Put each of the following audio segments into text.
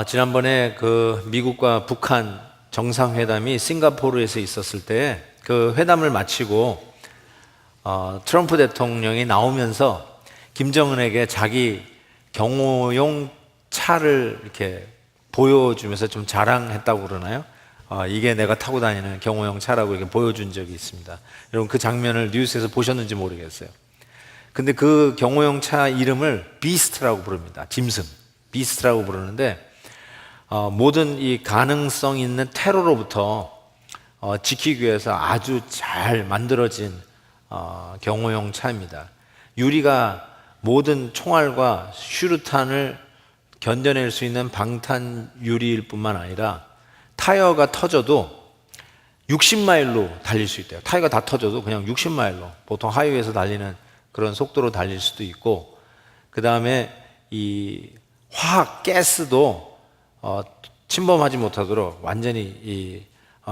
지난번에 그 미국과 북한 정상회담이 싱가포르에서 있었을 때 그 회담을 마치고 트럼프 대통령이 나오면서 김정은에게 자기 경호용 차를 이렇게 보여주면서 좀 자랑했다고 그러나요? 이게 내가 타고 다니는 경호용 차라고 이렇게 보여준 적이 있습니다. 여러분 그 장면을 뉴스에서 보셨는지 모르겠어요. 근데 그 경호용 차 이름을 비스트라고 부릅니다. 짐승 비스트라고 부르는데 모든 이 가능성 있는 테러로부터 지키기 위해서 아주 잘 만들어진 경호용 차입니다. 유리가 모든 총알과 슈루탄을 견뎌낼 수 있는 방탄 유리일 뿐만 아니라 타이어가 터져도 60마일로 달릴 수 있대요. 타이어가 다 터져도 그냥 60마일로, 보통 하이웨이에서 달리는 그런 속도로 달릴 수도 있고, 그 다음에 이 화학 가스도 침범하지 못하도록 완전히 이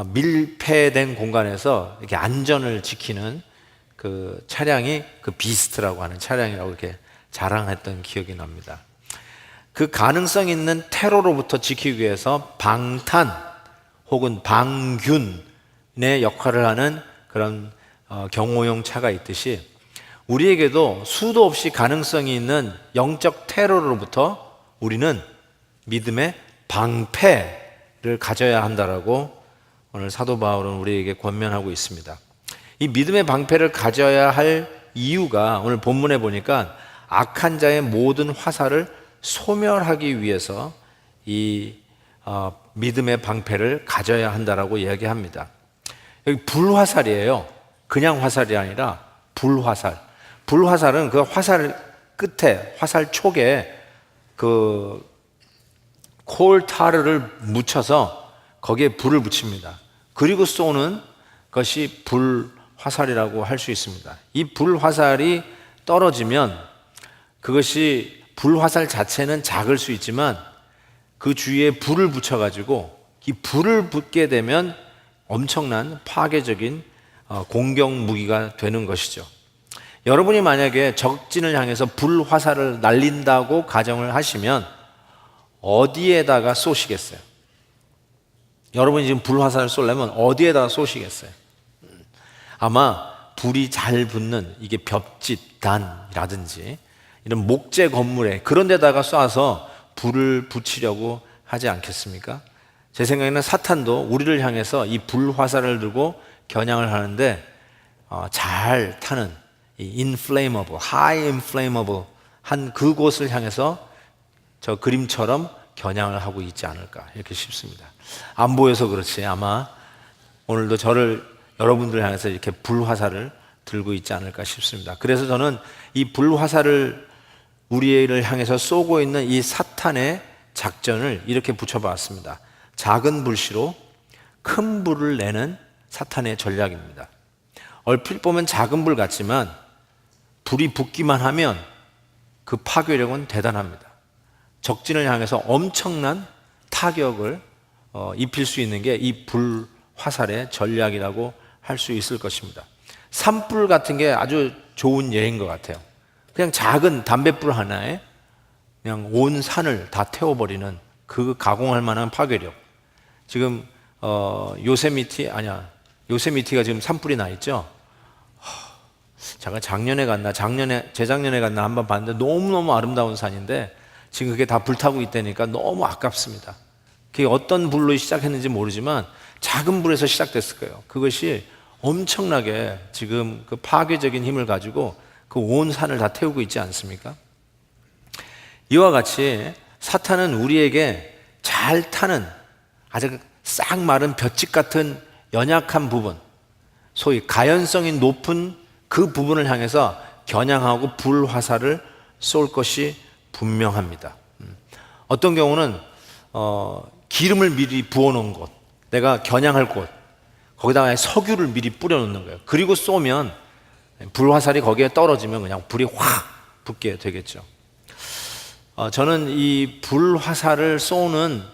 밀폐된 공간에서 이렇게 안전을 지키는 그 차량이 그 비스트라고 하는 차량이라고 이렇게 자랑했던 기억이 납니다. 그 가능성 있는 테러로부터 지키기 위해서 방탄 혹은 방균의 역할을 하는 그런 경호용 차가 있듯이 우리에게도 수도 없이 가능성이 있는 영적 테러로부터 우리는 믿음의 방패를 가져야 한다라고 오늘 사도 바울은 우리에게 권면하고 있습니다. 이 믿음의 방패를 가져야 할 이유가 오늘 본문에 보니까 악한 자의 모든 화살을 소멸하기 위해서 이 믿음의 방패를 가져야 한다라고 이야기합니다. 여기 불화살이에요. 그냥 화살이 아니라 불화살. 불화살은 그 화살 끝에, 화살 촉에 그 콜타르를 묻혀서 거기에 불을 붙입니다. 그리고 쏘는 것이 불화살이라고 할 수 있습니다. 이 불화살이 떨어지면 그것이 불화살 자체는 작을 수 있지만 그 주위에 불을 붙여가지고 이 불을 붙게 되면 엄청난 파괴적인 공격 무기가 되는 것이죠. 여러분이 만약에 적진을 향해서 불화살을 날린다고 가정을 하시면 어디에다가 쏘시겠어요? 여러분이 지금 불화살을 쏘려면 어디에다가 쏘시겠어요? 아마 불이 잘 붙는 이게 벽지단이라든지 이런 목재 건물에 그런 데다가 쏴서 불을 붙이려고 하지 않겠습니까? 제 생각에는 사탄도 우리를 향해서 이 불화살을 들고 겨냥을 하는데 잘 타는 이 inflammable, high inflammable 한 그곳을 향해서 저 그림처럼 겨냥을 하고 있지 않을까 이렇게 싶습니다. 안 보여서 그렇지 아마 오늘도 저를 여러분들 향해서 이렇게 불화살을 들고 있지 않을까 싶습니다. 그래서 저는 이 불화살을 우리를 향해서 쏘고 있는 이 사탄의 작전을 이렇게 붙여봤습니다. 작은 불씨로 큰 불을 내는 사탄의 전략입니다. 얼핏 보면 작은 불 같지만 불이 붙기만 하면 그 파괴력은 대단합니다. 적진을 향해서 엄청난 타격을 입힐 수 있는 게 이 불화살의 전략이라고 할 수 있을 것입니다. 산불 같은 게 아주 좋은 예인 것 같아요. 그냥 작은 담뱃불 하나에 그냥 온 산을 다 태워버리는 그 가공할 만한 파괴력. 지금 요세미티가 지금 산불이 나 있죠. 제가 재작년에 갔나 한번 봤는데 너무너무 아름다운 산인데 지금 그게 다 불타고 있다니까 너무 아깝습니다. 그게 어떤 불로 시작했는지 모르지만 작은 불에서 시작됐을 거예요. 그것이 엄청나게 지금 그 파괴적인 힘을 가지고 그 온 산을 다 태우고 있지 않습니까? 이와 같이 사탄은 우리에게 잘 타는 아주 싹 마른 볏짚 같은 연약한 부분, 소위 가연성이 높은 그 부분을 향해서 겨냥하고 불화살을 쏠 것이 분명합니다. 어떤 경우는 기름을 미리 부어놓은 곳, 내가 겨냥할 곳, 거기다가 석유를 미리 뿌려놓는 거예요. 그리고 쏘면 불화살이 거기에 떨어지면 그냥 불이 확 붙게 되겠죠. 저는 이 불화살을 쏘는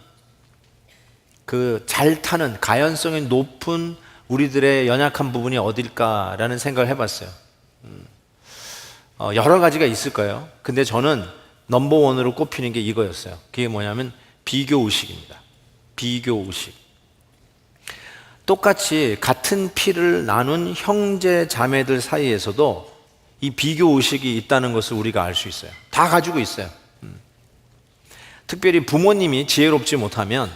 그 잘 타는 가연성이 높은 우리들의 연약한 부분이 어딜까라는 생각을 해봤어요. 여러 가지가 있을 거예요. 근데 저는 넘버원으로 꼽히는 게 이거였어요. 그게 뭐냐면 비교의식입니다. 비교의식. 똑같이 같은 피를 나눈 형제 자매들 사이에서도 이 비교의식이 있다는 것을 우리가 알 수 있어요. 다 가지고 있어요. 특별히 부모님이 지혜롭지 못하면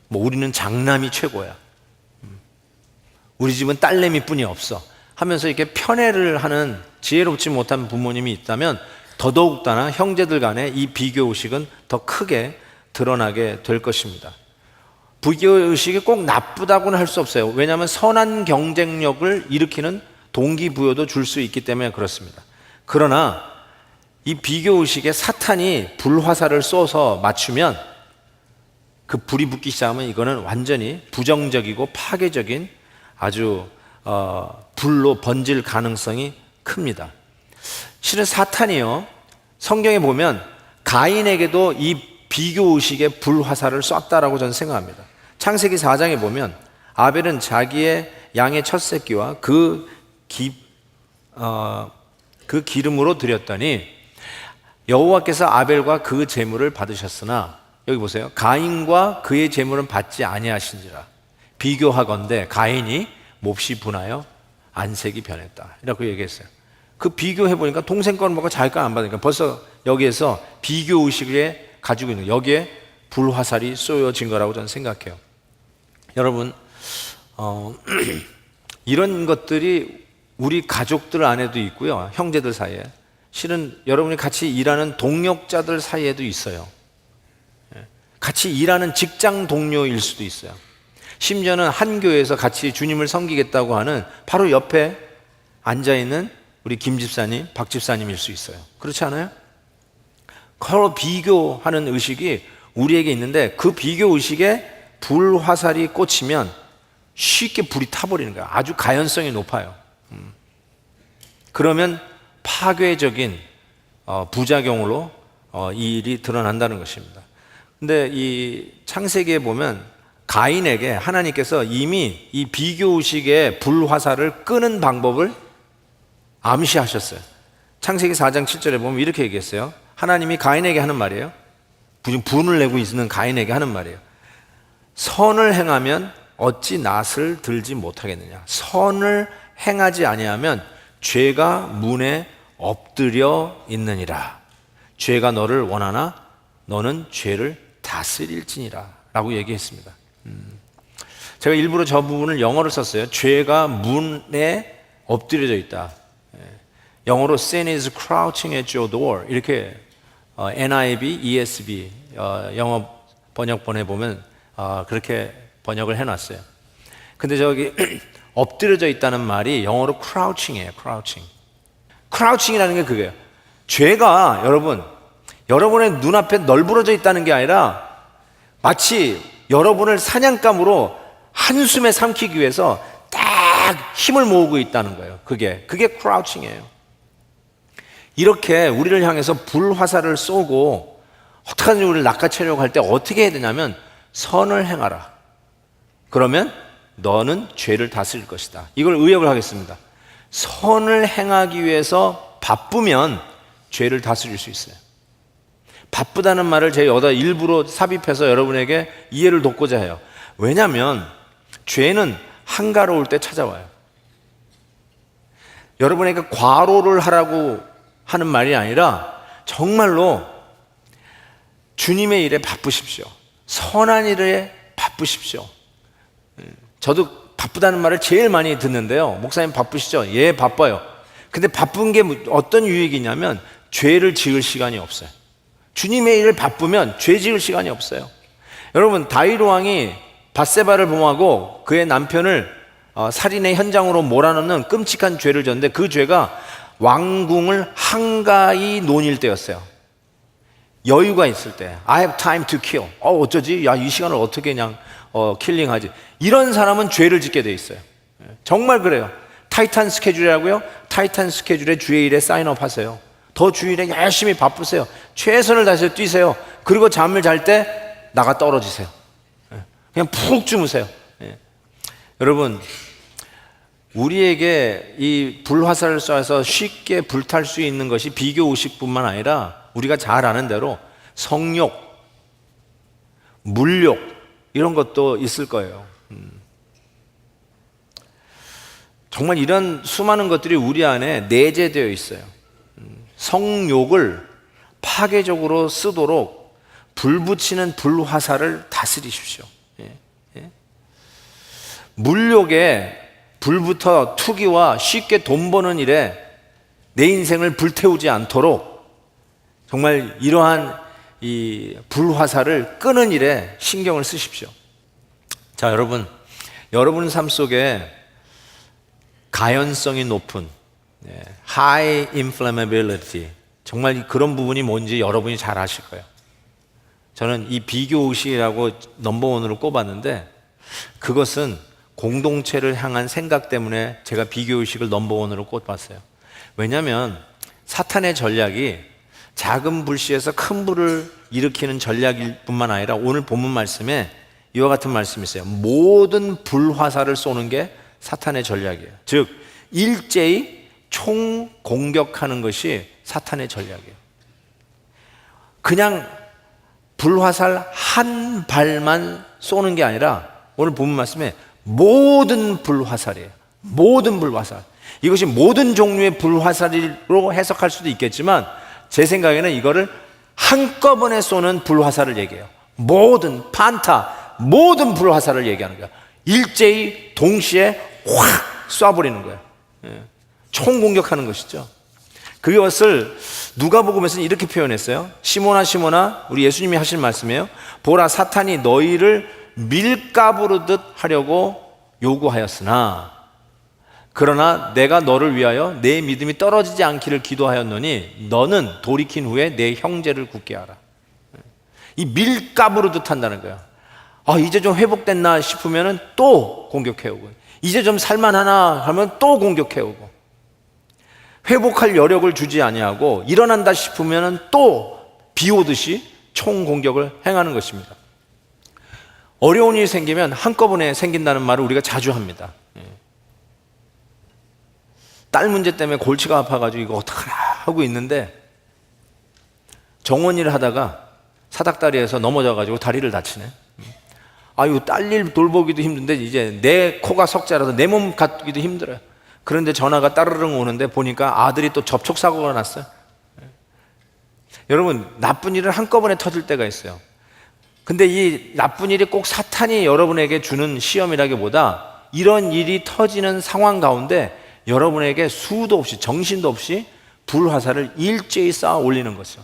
우리는 장남이 최고야, 우리 집은 딸내미 뿐이 없어 하면서 이렇게 편애를 하는 지혜롭지 못한 부모님이 있다면 더더욱다나 형제들 간의 이 비교의식은 더 크게 드러나게 될 것입니다. 비교의식이 꼭 나쁘다고는 할 수 없어요. 왜냐하면 선한 경쟁력을 일으키는 동기부여도 줄 수 있기 때문에 그렇습니다. 그러나 이 비교의식에 사탄이 불화살을 쏘서 맞추면, 그 불이 붙기 시작하면 이거는 완전히 부정적이고 파괴적인 아주 불로 번질 가능성이 큽니다. 실은 사탄이요, 성경에 보면 가인에게도 이 비교의식의 불화살을 쐈다라고 저는 생각합니다. 창세기 4장에 보면 아벨은 자기의 양의 첫 새끼와 그 기름으로 드렸더니 여호와께서 아벨과 그 제물을 받으셨으나, 여기 보세요, 가인과 그의 제물은 받지 아니하신지라. 비교하건대 가인이 몹시 분하여 안색이 변했다, 이라고 얘기했어요. 그 비교해보니까 동생 건 먹고 자기 건 안 받으니까 벌써 여기에서 비교의식을 가지고 있는, 여기에 불화살이 쏘여진 거라고 저는 생각해요. 여러분, 이런 것들이 우리 가족들 안에도 있고요, 형제들 사이에, 실은 여러분이 같이 일하는 동력자들 사이에도 있어요. 같이 일하는 직장 동료일 수도 있어요. 심지어는 한 교회에서 같이 주님을 섬기겠다고 하는 바로 옆에 앉아있는 우리 김 집사님, 박 집사님일 수 있어요. 그렇지 않아요? 서로 비교하는 의식이 우리에게 있는데, 그 비교 의식에 불화살이 꽂히면 쉽게 불이 타버리는 거야. 아주 가연성이 높아요. 그러면 파괴적인 부작용으로 이 일이 드러난다는 것입니다. 근데 이 창세기에 보면 가인에게 하나님께서 이미 이 비교의식의 불화살을 끄는 방법을 암시하셨어요. 창세기 4장 7절에 보면 이렇게 얘기했어요. 하나님이 가인에게 하는 말이에요. 분을 내고 있는 가인에게 하는 말이에요. 선을 행하면 어찌 낫을 들지 못하겠느냐. 선을 행하지 아니하면 죄가 문에 엎드려 있느니라. 죄가 너를 원하나 너는 죄를 다스릴지니라 라고 얘기했습니다. 제가 일부러 저 부분을 영어로 썼어요. 죄가 문에 엎드려져 있다. 영어로 sin is crouching at your door, 이렇게 NIV, ESV 영어 번역본에 보면 그렇게 번역을 해놨어요. 근데 저기 엎드려져 있다는 말이 영어로 crouching이에요. crouching이라는 게 그거예요. 죄가 여러분의 눈앞에 널브러져 있다는 게 아니라 마치 여러분을 사냥감으로 한숨에 삼키기 위해서 딱 힘을 모으고 있다는 거예요. 그게 crouching이에요. 이렇게 우리를 향해서 불화살을 쏘고 어떡하든지 우리를 낚아채려고 할 때 어떻게 해야 되냐면 선을 행하라. 그러면 너는 죄를 다스릴 것이다. 이걸 의역을 하겠습니다. 선을 행하기 위해서 바쁘면 죄를 다스릴 수 있어요. 바쁘다는 말을 제가 여기다 일부러 삽입해서 여러분에게 이해를 돕고자 해요. 왜냐하면 죄는 한가로울 때 찾아와요. 여러분에게 과로를 하라고 하는 말이 아니라 정말로 주님의 일에 바쁘십시오. 선한 일에 바쁘십시오. 저도 바쁘다는 말을 제일 많이 듣는데요. 목사님 바쁘시죠? 예, 바빠요. 근데 바쁜 게 어떤 유익이냐면 죄를 지을 시간이 없어요. 주님의 일을 바쁘면 죄 지을 시간이 없어요. 여러분, 다윗 왕이 밧세바를 범하고 그의 남편을 살인의 현장으로 몰아넣는 끔찍한 죄를 졌는데, 그 죄가 왕궁을 한가히 논일 때였어요. 여유가 있을 때, I have time to kill. 어쩌지? 야, 이 시간을 어떻게 그냥 킬링하지? 이런 사람은 죄를 짓게 돼 있어요. 정말 그래요. 타이탄 스케줄이라고요? 타이탄 스케줄에 주의 일에 사인업 하세요. 더 주일에 열심히 바쁘세요. 최선을 다해서 뛰세요. 그리고 잠을 잘 때 나가 떨어지세요. 그냥 푹 주무세요. 여러분, 우리에게 이 불화살을 쏴서 쉽게 불탈 수 있는 것이 비교 의식뿐만 아니라 우리가 잘 아는 대로 성욕, 물욕 이런 것도 있을 거예요. 정말 이런 수많은 것들이 우리 안에 내재되어 있어요. 성욕을 파괴적으로 쓰도록 불붙이는 불화살을 다스리십시오. 물욕에 불부터 투기와 쉽게 돈 버는 일에 내 인생을 불태우지 않도록 정말 이러한 이 불화살을 끄는 일에 신경을 쓰십시오. 자, 여러분 삶 속에 가연성이 높은 high inflammability, 정말 그런 부분이 뭔지 여러분이 잘 아실 거예요. 저는 이 비교의식이라고 넘버원으로 꼽았는데 그것은 공동체를 향한 생각 때문에 제가 비교의식을 넘버원으로 꼽았어요. 왜냐하면 사탄의 전략이 작은 불씨에서 큰 불을 일으키는 전략일 뿐만 아니라 오늘 본문 말씀에 이와 같은 말씀이 있어요. 모든 불화살을 쏘는 게 사탄의 전략이에요. 즉 일제히 총 공격하는 것이 사탄의 전략이에요. 그냥 불화살 한 발만 쏘는 게 아니라 오늘 본문 말씀에 모든 불화살이에요. 모든 불화살. 이것이 모든 종류의 불화살로 해석할 수도 있겠지만 제 생각에는 이거를 한꺼번에 쏘는 불화살을 얘기해요. 모든 판타, 모든 불화살을 얘기하는 거야. 일제히 동시에 확 쏴버리는 거예요. 총 공격하는 것이죠. 그것을 누가복음에서는 이렇게 표현했어요. 시몬아 시몬아, 우리 예수님이 하신 말씀이에요. 보라, 사탄이 너희를 밀가부르듯 하려고 요구하였으나 그러나 내가 너를 위하여 내 믿음이 떨어지지 않기를 기도하였노니 너는 돌이킨 후에 내 형제를 굳게 하라. 이 밀가부르듯 한다는 거예요. 이제 좀 회복됐나 싶으면 또 공격해오고, 이제 좀 살만하나 하면 또 공격해오고, 회복할 여력을 주지 아니하고 일어난다 싶으면 또 비오듯이 총 공격을 행하는 것입니다. 어려운 일이 생기면 한꺼번에 생긴다는 말을 우리가 자주 합니다. 딸 문제 때문에 골치가 아파가지고 이거 어떡하나 하고 있는데 정원일을 하다가 사닥다리에서 넘어져가지고 다리를 다치네. 아유, 딸일 돌보기도 힘든데 이제 내 코가 석자라서 내 몸 갖기도 힘들어요. 그런데 전화가 따르릉 오는데 보니까 아들이 또 접촉사고가 났어요. 여러분, 나쁜 일은 한꺼번에 터질 때가 있어요. 근데 이 나쁜 일이 꼭 사탄이 여러분에게 주는 시험이라기보다 이런 일이 터지는 상황 가운데 여러분에게 수도 없이 정신도 없이 불화살을 일제히 쌓아 올리는 거죠.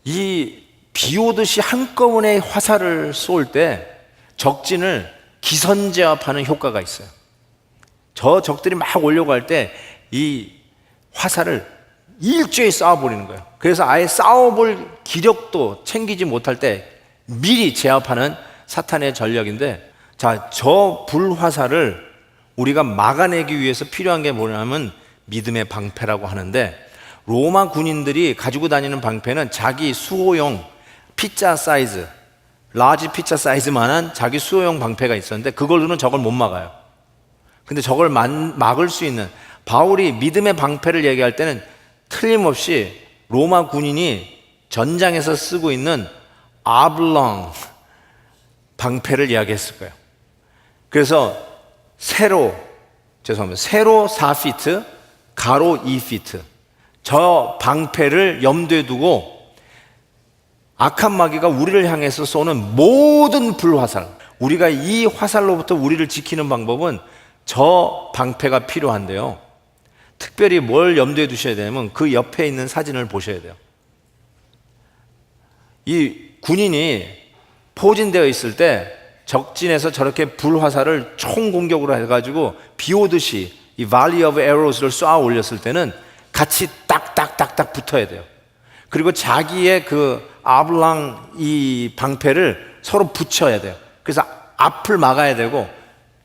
이 비 오듯이 한꺼번에 화살을 쏠 때 적진을 기선제압하는 효과가 있어요. 저 적들이 막 오려고 할 때 이 화살을 일제히 쌓아버리는 거예요. 그래서 아예 싸워볼 기력도 챙기지 못할 때 미리 제압하는 사탄의 전략인데, 자, 저 불화살을 우리가 막아내기 위해서 필요한 게 뭐냐면 믿음의 방패라고 하는데, 로마 군인들이 가지고 다니는 방패는 자기 수호용 피자 사이즈, 라지 피자 사이즈만한 자기 수호용 방패가 있었는데 그걸로는 저걸 못 막아요. 근데 저걸 막을 수 있는, 바울이 믿음의 방패를 얘기할 때는 틀림없이 로마 군인이 전장에서 쓰고 있는 아블랑 방패를 이야기했을 거예요. 그래서 세로 4피트, 가로 2피트, 저 방패를 염두에 두고 악한 마귀가 우리를 향해서 쏘는 모든 불화살, 우리가 이 화살로부터 우리를 지키는 방법은 저 방패가 필요한데요, 특별히 뭘 염두에 두셔야 되냐면 그 옆에 있는 사진을 보셔야 돼요. 이 군인이 포진되어 있을 때 적진에서 저렇게 불화살을 총공격으로 해가지고 비 오듯이 이 Valley of Arrows를 쏘아 올렸을 때는 같이 딱딱딱딱 붙어야 돼요. 그리고 자기의 그 아블랑 이 방패를 서로 붙여야 돼요. 그래서 앞을 막아야 되고,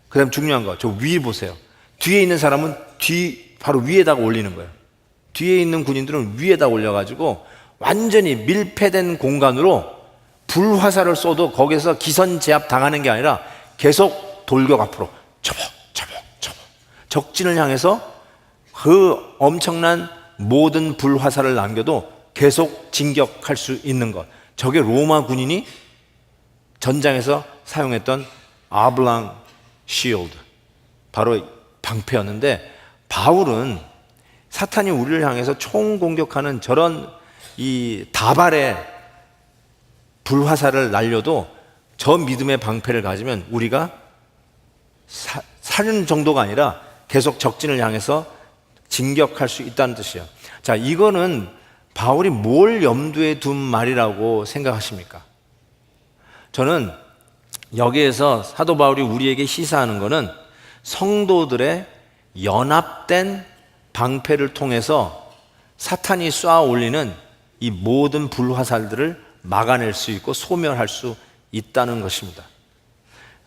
그 다음 중요한 거, 저 위에 보세요. 뒤에 있는 사람은 바로 위에다가 올리는 거예요. 뒤에 있는 군인들은 위에다 올려가지고 완전히 밀폐된 공간으로 불화살을 쏘도 거기서 기선제압 당하는 게 아니라 계속 돌격 앞으로 저벅 적진을 향해서 그 엄청난 모든 불화살을 남겨도 계속 진격할 수 있는 것. 저게 로마 군인이 전장에서 사용했던 아블랑 시올드, 바로 방패였는데, 바울은 사탄이 우리를 향해서 총 공격하는 저런 이 다발의 불화살을 날려도 저 믿음의 방패를 가지면 우리가 사는 정도가 아니라 계속 적진을 향해서 진격할 수 있다는 뜻이에요. 자, 이거는 바울이 뭘 염두에 둔 말이라고 생각하십니까? 저는 여기에서 사도 바울이 우리에게 시사하는 것은 성도들의 연합된 방패를 통해서 사탄이 쏘아 올리는 이 모든 불화살들을 막아낼 수 있고 소멸할 수 있다는 것입니다.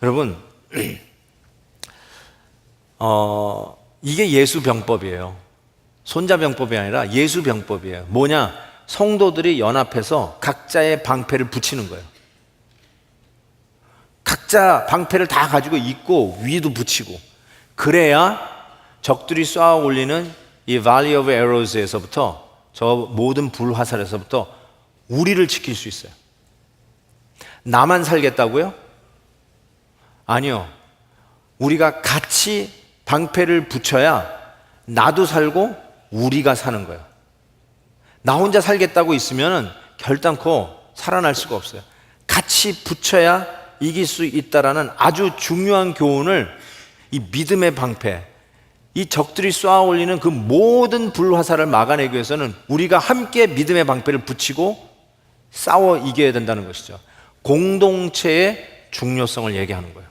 여러분, 이게 예수병법이에요. 손자병법이 아니라 예수병법이에요. 뭐냐? 성도들이 연합해서 각자의 방패를 붙이는 거예요. 각자 방패를 다 가지고 있고 위도 붙이고, 그래야 적들이 쏘아 올리는 이 Valley of Arrows에서부터, 저 모든 불화살에서부터 우리를 지킬 수 있어요. 나만 살겠다고요? 아니요. 우리가 같이 방패를 붙여야 나도 살고 우리가 사는 거예요. 나 혼자 살겠다고 있으면 결단코 살아날 수가 없어요. 같이 붙여야 이길 수 있다라는 아주 중요한 교훈을 이 믿음의 방패, 이 적들이 쏘아 올리는 그 모든 불화살을 막아내기 위해서는 우리가 함께 믿음의 방패를 붙이고 싸워 이겨야 된다는 것이죠. 공동체의 중요성을 얘기하는 거예요.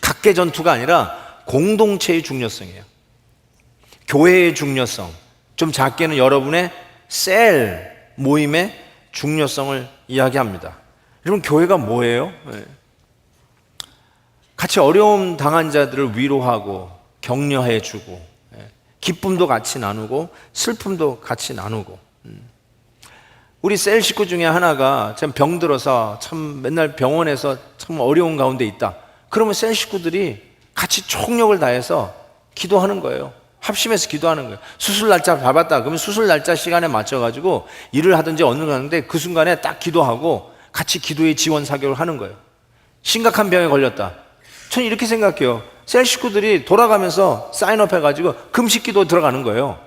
각계 전투가 아니라 공동체의 중요성이에요. 교회의 중요성, 좀 작게는 여러분의 셀 모임의 중요성을 이야기합니다. 여러분, 교회가 뭐예요? 같이 어려움 당한 자들을 위로하고 격려해주고, 기쁨도 같이 나누고 슬픔도 같이 나누고. 우리 셀 식구 중에 하나가 참 병들어서 참 맨날 병원에서 참 어려운 가운데 있다. 그러면 셀 식구들이 같이 총력을 다해서 기도하는 거예요. 합심해서 기도하는 거예요. 수술 날짜 잡았다 그러면 수술 날짜 시간에 맞춰가지고 일을 하든지 어느 가는데 그 순간에 딱 기도하고 같이 기도의 지원 사격을 하는 거예요. 심각한 병에 걸렸다. 저는 이렇게 생각해요. 셀 식구들이 돌아가면서 사인업 해가지고 금식 기도 들어가는 거예요.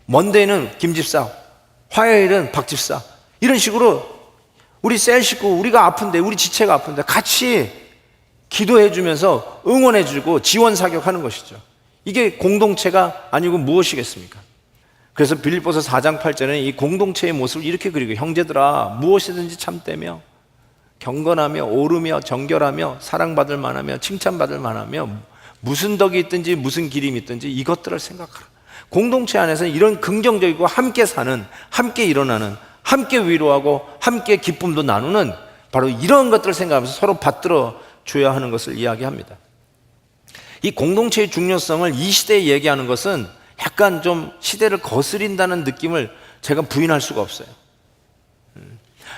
먼데이는 김집사, 화요일은 박집사, 이런 식으로 우리 셀 식구, 우리가 아픈데, 우리 지체가 아픈데 같이 기도해주면서 응원해주고 지원 사격하는 것이죠. 이게 공동체가 아니고 무엇이겠습니까? 그래서 빌립보서 4장 8절에는 이 공동체의 모습을 이렇게 그리고, 형제들아 무엇이든지 참되며 경건하며 오르며 정결하며 사랑받을 만하며 칭찬받을 만하며 무슨 덕이 있든지 무슨 기림이 있든지 이것들을 생각하라. 공동체 안에서는 이런 긍정적이고 함께 사는, 함께 일어나는, 함께 위로하고 함께 기쁨도 나누는 바로 이런 것들을 생각하면서 서로 받들어 줘야 하는 것을 이야기합니다. 이 공동체의 중요성을 이 시대에 얘기하는 것은 약간 좀 시대를 거스린다는 느낌을 제가 부인할 수가 없어요.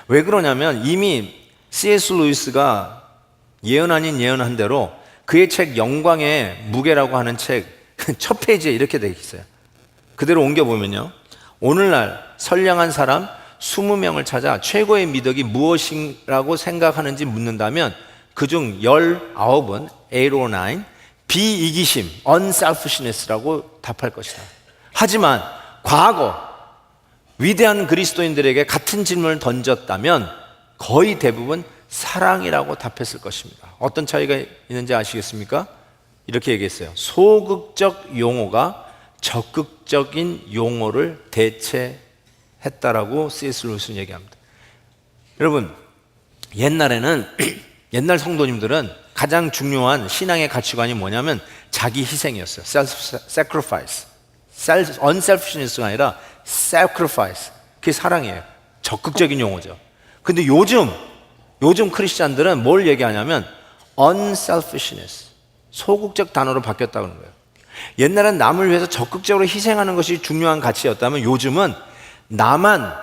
왜 그러냐면 이미 C.S. 루이스가 예언 아닌 예언한 대로 그의 책 영광의 무게라고 하는 책 첫 페이지에 이렇게 되어 있어요. 그대로 옮겨보면요, 오늘날 선량한 사람 20명을 찾아 최고의 미덕이 무엇이라고 생각하는지 묻는다면 그중 19은 809 비이기심, unselfishness라고 답할 것이다. 하지만 과거 위대한 그리스도인들에게 같은 질문을 던졌다면 거의 대부분 사랑이라고 답했을 것입니다. 어떤 차이가 있는지 아시겠습니까? 이렇게 얘기했어요. 소극적 용어가 적극적인 용어를 대체했다라고 C.S. 루이스는 얘기합니다. 여러분, 옛날에는 옛날 성도님들은 가장 중요한 신앙의 가치관이 뭐냐면 자기 희생이었어요. self-sacrifice. unselfishness가 아니라 sacrifice. 그게 사랑이에요. 적극적인 용어죠. 근데 요즘 크리스찬들은 뭘 얘기하냐면 unselfishness. 소극적 단어로 바뀌었다고 하는 거예요. 옛날엔 남을 위해서 적극적으로 희생하는 것이 중요한 가치였다면 요즘은 나만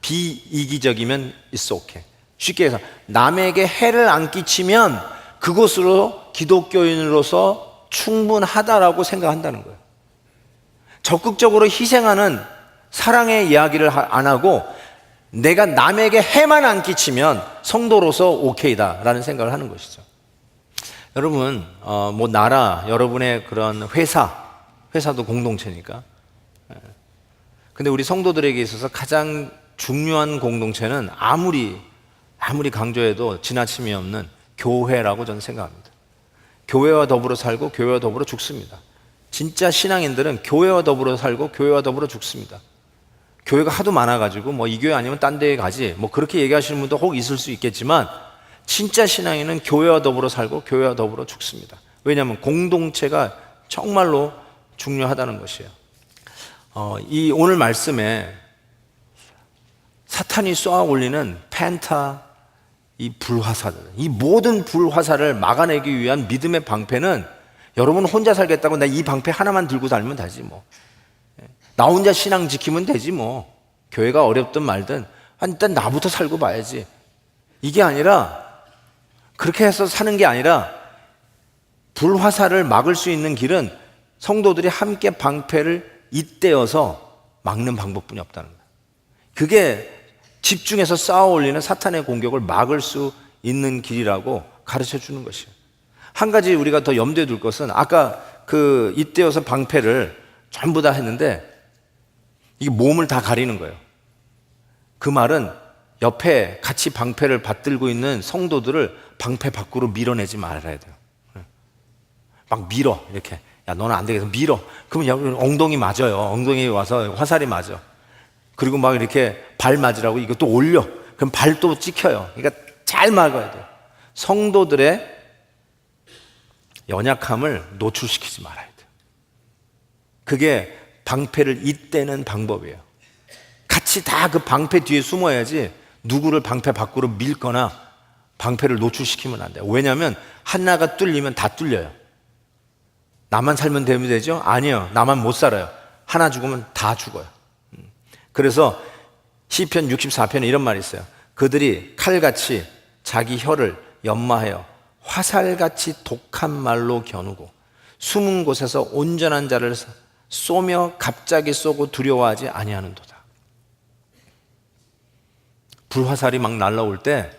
비이기적이면 it's okay. 쉽게 해서 남에게 해를 안 끼치면 그것으로 기독교인으로서 충분하다라고 생각한다는 거예요. 적극적으로 희생하는 사랑의 이야기를 안 하고 내가 남에게 해만 안 끼치면 성도로서 오케이다라는 생각을 하는 것이죠. 여러분, 나라, 여러분의 그런 회사도 공동체니까. 근데 우리 성도들에게 있어서 가장 중요한 공동체는 아무리 강조해도 지나침이 없는 교회라고 저는 생각합니다. 교회와 더불어 살고 교회와 더불어 죽습니다. 진짜 신앙인들은 교회와 더불어 살고 교회와 더불어 죽습니다. 교회가 하도 많아가지고 이 교회 아니면 딴 데에 가지 그렇게 얘기하시는 분도 혹 있을 수 있겠지만 진짜 신앙인은 교회와 더불어 살고 교회와 더불어 죽습니다. 왜냐하면 공동체가 정말로 중요하다는 것이에요. 이 오늘 말씀에 사탄이 쏘아 올리는 펜타, 이 불화살들, 이 모든 불화살을 막아내기 위한 믿음의 방패는 여러분 혼자 살겠다고 나 이 방패 하나만 들고 살면 되지 나 혼자 신앙 지키면 되지 교회가 어렵든 말든 일단 나부터 살고 봐야지. 이게 아니라 그렇게 해서 사는 게 아니라 불화살을 막을 수 있는 길은 성도들이 함께 방패를 잇대어서 막는 방법뿐이 없다는 거예요. 그게 집중해서 쌓아 올리는 사탄의 공격을 막을 수 있는 길이라고 가르쳐 주는 것이에요. 한 가지 우리가 더 염두에 둘 것은 아까 그 잇대어서 방패를 전부 다 했는데 이게 몸을 다 가리는 거예요. 그 말은 옆에 같이 방패를 받들고 있는 성도들을 방패 밖으로 밀어내지 말아야 돼요. 막 밀어 이렇게. 야, 너는 안 되겠어. 밀어. 그러면 엉덩이 맞아요. 엉덩이 와서 화살이 맞아. 그리고 막 이렇게 발 맞으라고 이거 또 올려. 그럼 발도 찍혀요. 그러니까 잘 막아야 돼요. 성도들의 연약함을 노출시키지 말아야 돼요. 그게 방패를 잇대는 방법이에요. 같이 다 그 방패 뒤에 숨어야지 누구를 방패 밖으로 밀거나 방패를 노출시키면 안 돼요. 왜냐하면 하나가 뚫리면 다 뚫려요. 나만 살면 되죠? 아니요. 나만 못 살아요. 하나 죽으면 다 죽어요. 그래서 시편 64편에 이런 말이 있어요. 그들이 칼같이 자기 혀를 연마하여 화살같이 독한 말로 겨누고 숨은 곳에서 온전한 자를 쏘며 갑자기 쏘고 두려워하지 아니하는도다. 불화살이 막 날라올 때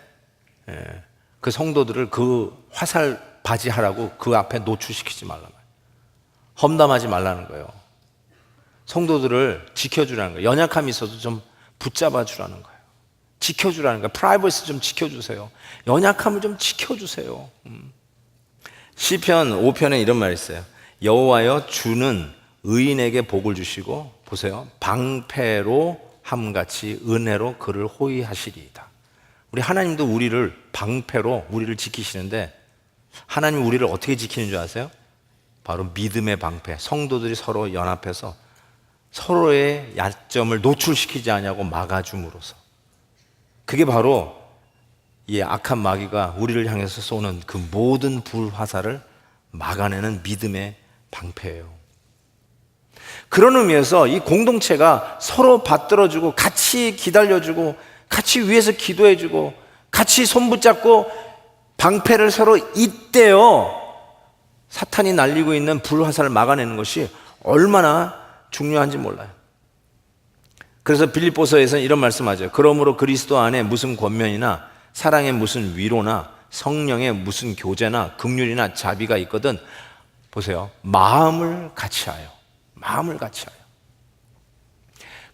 그 성도들을 그 화살 바지하라고 그 앞에 노출시키지 말란 말이에요. 험담하지 말라는 거예요. 성도들을 지켜주라는 거예요. 연약함이 있어도 좀 붙잡아 주라는 거예요. 지켜주라는 거예요. 프라이버시 좀 지켜주세요. 연약함을 좀 지켜주세요. 시편 5편에 이런 말이 있어요. 여호와여 주는 의인에게 복을 주시고 보세요. 방패로 함같이 은혜로 그를 호위하시리이다. 우리 하나님도 우리를 방패로 우리를 지키시는데 하나님 우리를 어떻게 지키는 줄 아세요? 바로 믿음의 방패. 성도들이 서로 연합해서 서로의 약점을 노출시키지 않냐고 막아줌으로써 그게 바로 이 악한 마귀가 우리를 향해서 쏘는 그 모든 불화살을 막아내는 믿음의 방패예요. 그런 의미에서 이 공동체가 서로 받들어주고 같이 기다려주고 같이 위해서 기도해주고 같이 손붙잡고 방패를 서로 잇대어 사탄이 날리고 있는 불화살을 막아내는 것이 얼마나 중요한지 몰라요. 그래서 빌립보서에서는 이런 말씀하죠. 그러므로 그리스도 안에 무슨 권면이나 사랑의 무슨 위로나 성령의 무슨 교제나 긍휼이나 자비가 있거든 보세요. 마음을 같이하여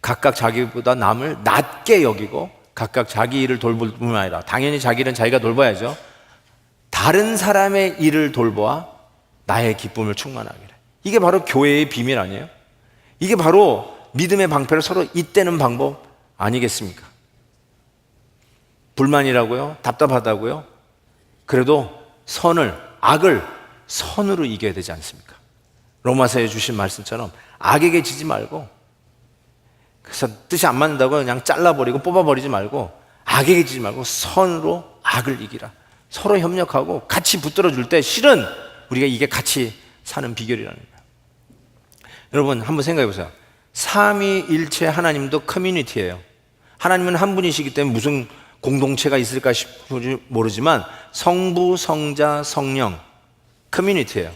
각각 자기보다 남을 낮게 여기고 각각 자기 일을 돌볼 뿐만 아니라 당연히 자기 일은 자기가 돌봐야죠. 다른 사람의 일을 돌보아 나의 기쁨을 충만하게 해. 이게 바로 교회의 비밀 아니에요? 이게 바로 믿음의 방패를 서로 잇대는 방법 아니겠습니까? 불만이라고요? 답답하다고요? 그래도 악을 선으로 이겨야 되지 않습니까? 로마서에 주신 말씀처럼 악에게 지지 말고 그래서 뜻이 안 맞는다고 그냥 잘라버리고 뽑아버리지 말고 악에게 지지 말고 선으로 악을 이기라. 서로 협력하고 같이 붙들어줄 때 실은 우리가 이게 같이 사는 비결이라는 거예요. 여러분 한번 생각해 보세요. 삼위일체 하나님도 커뮤니티예요. 하나님은 한 분이시기 때문에 무슨 공동체가 있을까 싶을지 모르지만 성부, 성자, 성령 커뮤니티예요.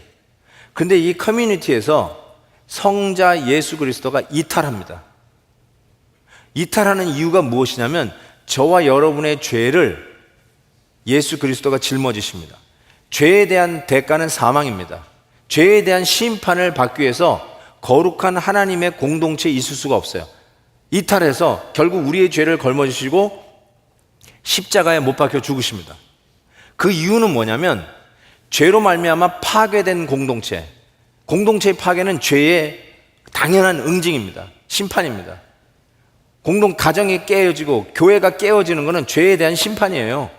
근데 이 커뮤니티에서 성자 예수 그리스도가 이탈합니다. 이탈하는 이유가 무엇이냐면 저와 여러분의 죄를 예수 그리스도가 짊어지십니다. 죄에 대한 대가는 사망입니다. 죄에 대한 심판을 받기 위해서 거룩한 하나님의 공동체에 있을 수가 없어요. 이탈해서 결국 우리의 죄를 걸머지시고 십자가에 못 박혀 죽으십니다. 그 이유는 뭐냐면 죄로 말미암아 파괴된 공동체, 공동체의 파괴는 죄의 당연한 응징입니다. 심판입니다. 공동 가정이 깨어지고 교회가 깨어지는 것은 죄에 대한 심판이에요.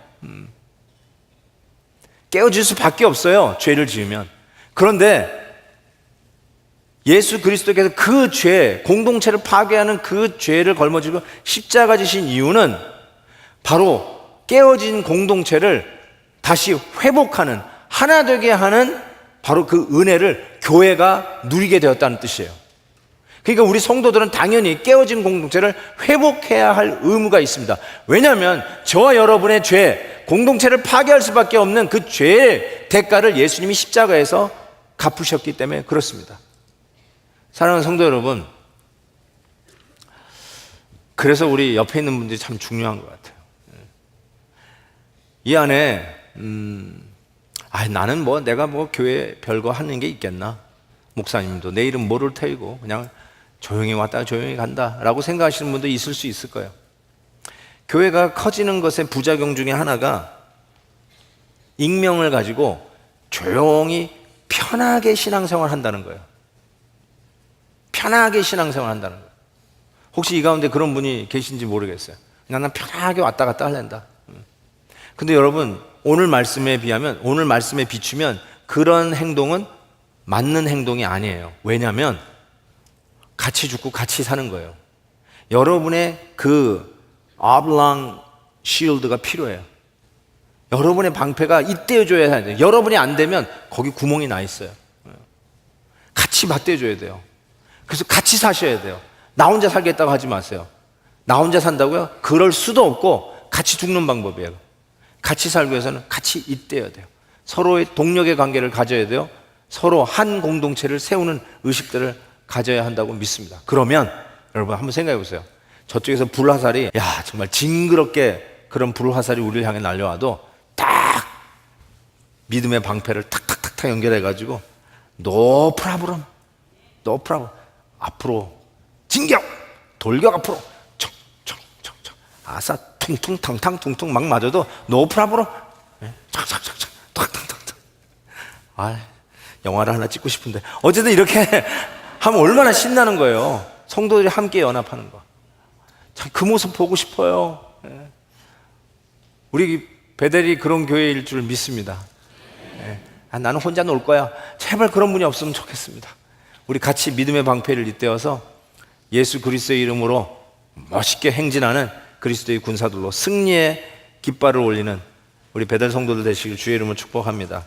깨어질 수밖에 없어요, 죄를 지으면. 그런데 예수 그리스도께서 그 죄, 공동체를 파괴하는 그 죄를 걸머지고 십자가 지신 이유는 바로 깨어진 공동체를 다시 회복하는, 하나 되게 하는 바로 그 은혜를 교회가 누리게 되었다는 뜻이에요. 그러니까 우리 성도들은 당연히 깨어진 공동체를 회복해야 할 의무가 있습니다. 왜냐하면 저와 여러분의 죄, 공동체를 파괴할 수밖에 없는 그 죄의 대가를 예수님이 십자가에서 갚으셨기 때문에 그렇습니다. 사랑하는 성도 여러분, 그래서 우리 옆에 있는 분들이 참 중요한 것 같아요. 이 안에 나는 내가 교회 별거 하는 게 있겠나? 목사님도 내일은 뭐를 태우고 그냥 조용히 왔다가 조용히 간다 라고 생각하시는 분도 있을 수 있을 거예요. 교회가 커지는 것의 부작용 중에 하나가 익명을 가지고 조용히 편하게 신앙생활 한다는 거예요. 편하게 신앙생활 한다는 거예요. 혹시 이 가운데 그런 분이 계신지 모르겠어요. 나는 편하게 왔다 갔다 할랜다. 근데 여러분, 오늘 말씀에 비하면, 오늘 말씀에 비추면 그런 행동은 맞는 행동이 아니에요. 왜냐하면 같이 죽고 같이 사는 거예요. 여러분의 그 아블랑 쉴드가 필요해요. 여러분의 방패가 이때여줘야 돼요. 여러분이 안 되면 거기 구멍이 나 있어요. 같이 맞대줘야 돼요. 그래서 같이 사셔야 돼요. 나 혼자 살겠다고 하지 마세요. 나 혼자 산다고요? 그럴 수도 없고 같이 죽는 방법이에요. 같이 살기 위해서는 같이 잇대야 돼요. 서로의 동력의 관계를 가져야 돼요. 서로 한 공동체를 세우는 의식들을 가져야 한다고 믿습니다. 그러면 여러분 한번 생각해 보세요. 저쪽에서 불화살이 정말 징그럽게 그런 불화살이 우리를 향해 날려와도 딱 믿음의 방패를 탁탁탁탁 연결해 가지고 no problem 앞으로 진격 돌격 앞으로 척척척척 아싸 퉁퉁 탕탕 퉁퉁 막 맞아도 no problem 착착착착 탁탁탁탁. 영화를 하나 찍고 싶은데 어쨌든 이렇게 하면 얼마나 신나는 거예요. 성도들이 함께 연합하는 거. 참 그 모습 보고 싶어요. 우리 베델이 그런 교회일 줄 믿습니다. 나는 혼자 놀 거야. 제발 그런 분이 없으면 좋겠습니다. 우리 같이 믿음의 방패를 잇대어서 예수 그리스도의 이름으로 멋있게 행진하는 그리스도의 군사들로 승리의 깃발을 올리는 우리 베델 성도들 되시길 주의 이름으로 축복합니다.